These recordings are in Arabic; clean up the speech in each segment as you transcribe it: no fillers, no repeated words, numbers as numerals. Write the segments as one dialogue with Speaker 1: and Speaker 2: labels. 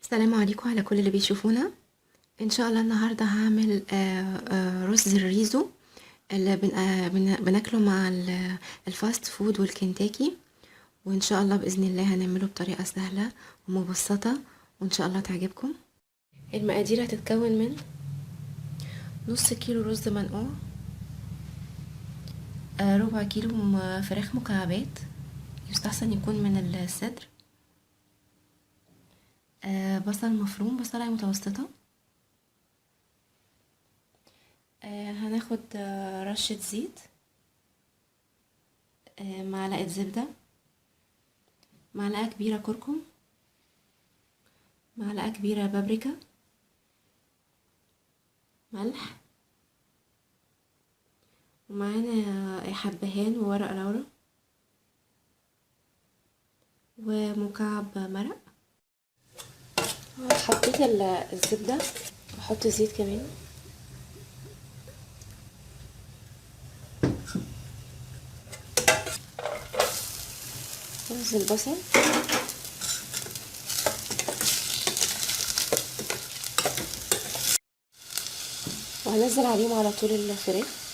Speaker 1: السلام عليكم على كل اللي بيشوفونا. ان شاء الله النهارده هعمل رز الريزو اللي بناكله مع الفاست فود والكنتاكي. وان شاء الله باذن الله هنعمله بطريقه سهله ومبسطه، وان شاء الله تعجبكم. المقادير هتتكون من نص كيلو رز منقوع، ربع كيلو فراخ مكعبات، يستحسن يكون من الصدر، بصل مفروم، بصلايه متوسطه، هناخد رشة زيت، معلقة زبدة، معلقة كبيرة كركم، معلقة كبيرة بابريكا، ملح، ومعانا حبهان وورق لورا ومكعب مرق. حطيت الزبدة، وحط زيت كمان، رز البصل، وهنزل عليهم على طول الفراخ.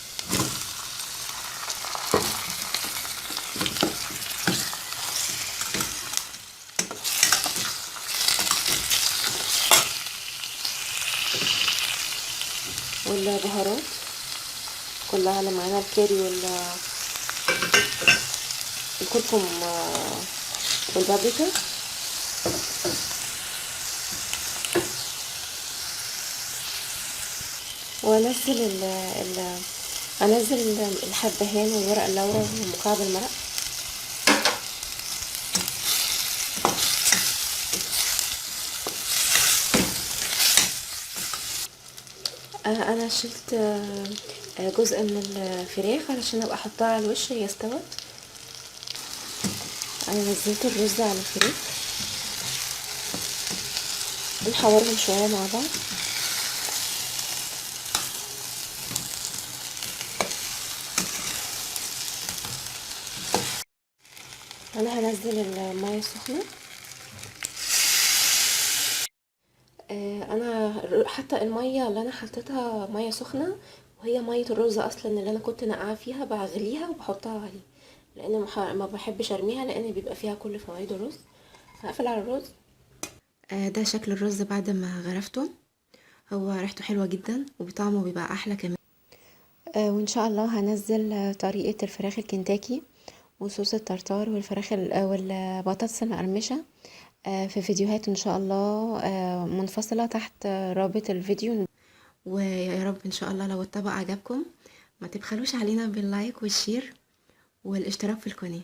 Speaker 1: والبهارات كلها اللي معانا، الكاري والكركم والبابريكا. وانزل انزل الحبهان والورق اللورا ومكعب المرق. انا شلت جزء من الفراخ علشان ابقى احطها على الوش، هي استوت. انا نزلت الرز على الفراخ، نحورهم شويه مع بعض. انا هنزل الميه السخنه. انا حتى الميه اللي انا حطيتها ميه سخنه، وهي ميه الرز اصلا اللي انا كنت نقعه فيها، بغليها وبحطها عليه، لان ما بحبش ارميها، لان بيبقى فيها كل فوائد الرز. هقفل على الرز. ده شكل الرز بعد ما غرفته، هو ريحته حلوه جدا وطعمه بيبقى احلى كمان. وان شاء الله هنزل طريقه الفراخ الكنتاكي وصوص الترتار والفراخ والبطاطس المقرمشه في فيديوهات ان شاء الله منفصله تحت رابط الفيديو. ويا رب ان شاء الله لو الطبق عجبكم ما تبخلوش علينا باللايك والشير والاشتراك في القناه.